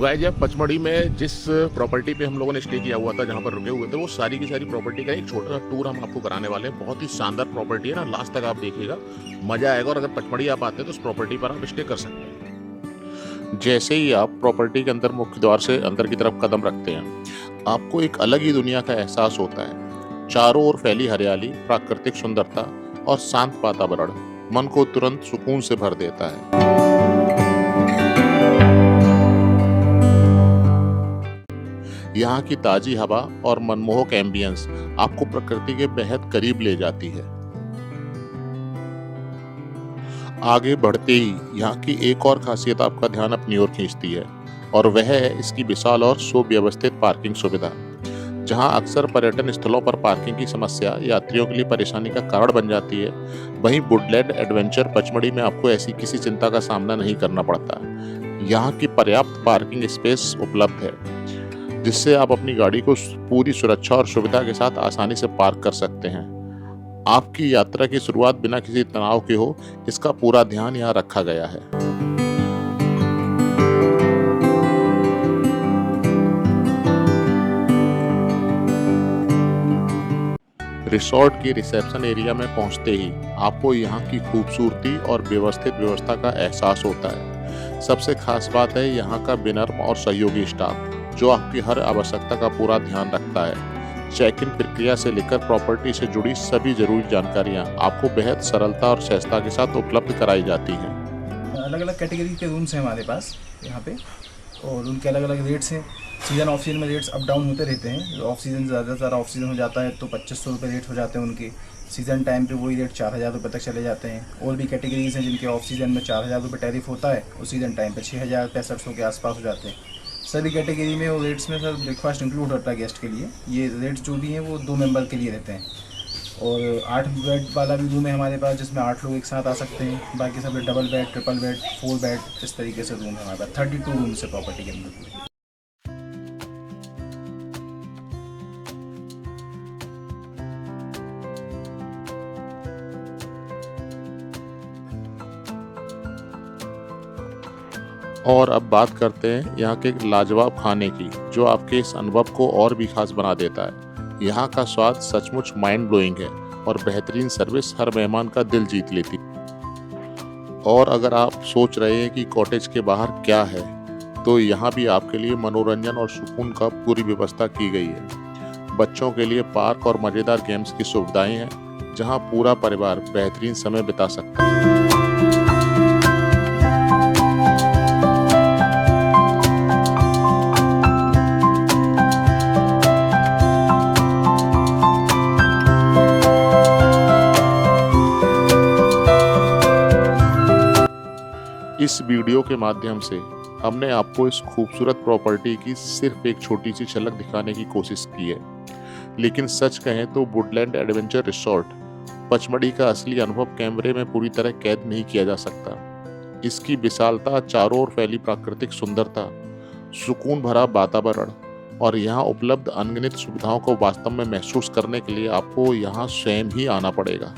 Guys यार पचमढ़ी में जिस प्रॉपर्टी पे हम लोगों ने स्टे किया हुआ था, जहाँ पर रुके हुए थे, वो सारी की सारी प्रॉपर्टी का एक छोटा सा टूर हम आपको कराने वाले हैं। बहुत ही शानदार प्रॉपर्टी है ना, लास्ट तक आप देखिएगा, मजा आएगा। और अगर पचमढ़ी आप आते हैं तो उस प्रॉपर्टी पर आप स्टे कर सकते हैं। जैसे ही आप प्रॉपर्टी के अंदर मुख्य द्वार से अंदर की तरफ कदम रखते हैं, आपको एक अलग ही दुनिया का एहसास होता है। चारों ओर फैली हरियाली, प्राकृतिक सुंदरता और शांत वातावरण मन को तुरंत सुकून से भर देता है। यहाँ की ताजी हवा और मनमोहक एम्बियंस आपको प्रकृति के बेहद करीब ले जाती है। आगे बढ़ते ही यहाँ की एक और खासियत आपका ध्यान अपनी ओर खींचती है, और वह है इसकी विशाल और सुव्यवस्थित पार्किंग सुविधा। जहाँ अक्सर पर्यटन स्थलों पर पार्किंग की समस्या यात्रियों के लिए परेशानी का कारण बन जाती है, वहीं वुडलैंड एडवेंचर पचमढ़ी में आपको ऐसी किसी चिंता का सामना नहीं करना पड़ता। यहाँ की पर्याप्त पार्किंग स्पेस उपलब्ध है, जिससे आप अपनी गाड़ी को पूरी सुरक्षा और सुविधा के साथ आसानी से पार्क कर सकते हैं। आपकी यात्रा की शुरुआत बिना किसी तनाव के हो, इसका पूरा ध्यान यहाँ रखा गया है। रिसोर्ट की रिसेप्शन एरिया में पहुंचते ही आपको यहाँ की खूबसूरती और व्यवस्थित व्यवस्था का एहसास होता है। सबसे खास बात है यहाँ का विनम्र और सहयोगी स्टाफ, जो आपकी हर आवश्यकता का पूरा ध्यान रखता है। चेक इन प्रक्रिया से लेकर प्रॉपर्टी से जुड़ी सभी जरूरी जानकारियाँ आपको बेहद सरलता और सहजता के साथ उपलब्ध कराई जाती हैं। अलग अलग कैटेगरी के रूम्स हैं हमारे पास यहाँ पे, और उनके अलग अलग रेट्स हैं। सीज़न ऑफ सीजन में रेट्स अप डाउन होते रहते हैं। ऑफ सीज़न ज़्यादा ऑफ सीज़न हो जाता है तो 2500 रुपये रेट हो जाते हैं उनके। सीज़न टाइम पे वही रेट 4000 रुपये तक चले जाते हैं। और भी कैटेगरीज हैं जिनके ऑफ सीज़न में 4000 रुपये टैरिफ होता है और सीज़न टाइम पे 6000 6500 के आसपास हो जाते हैं। सभी कैटेगरी में वो रेट्स में सर ब्रेकफास्ट इंक्लूड होता है गेस्ट के लिए। ये रेट्स जो भी हैं वो 2 मेंबर के लिए रहते हैं। और 8 बेड वाला भी रूम है हमारे पास, जिसमें 8 लोग एक साथ आ सकते हैं। बाकी सब double bed, triple bed, 4 bed, इस तरीके से रूम है हमारे पास। 32 रूम्स है प्रॉपर्टी के अंदर। और अब बात करते हैं यहाँ के लाजवाब खाने की, जो आपके इस अनुभव को और भी खास बना देता है। यहाँ का स्वाद सचमुच माइंड ब्लोइंग है और बेहतरीन सर्विस हर मेहमान का दिल जीत लेती। और अगर आप सोच रहे हैं कि कॉटेज के बाहर क्या है, तो यहाँ भी आपके लिए मनोरंजन और सुकून का पूरी व्यवस्था की गई है। बच्चों के लिए पार्क और मज़ेदार गेम्स की सुविधाएं हैं, जहाँ पूरा परिवार बेहतरीन समय बिता सकता है। इस वीडियो के माध्यम से हमने आपको इस खूबसूरत प्रॉपर्टी की सिर्फ एक छोटी सी झलक दिखाने की कोशिश की है, लेकिन सच कहें तो वुडलैंड एडवेंचर रिसोर्ट पचमढ़ी का असली अनुभव कैमरे में पूरी तरह कैद नहीं किया जा सकता। इसकी विशालता, चारों ओर फैली प्राकृतिक सुंदरता, सुकून भरा वातावरण और यहाँ उपलब्ध अनगिनत सुविधाओं को वास्तव में महसूस करने के लिए आपको यहाँ स्वयं ही आना पड़ेगा।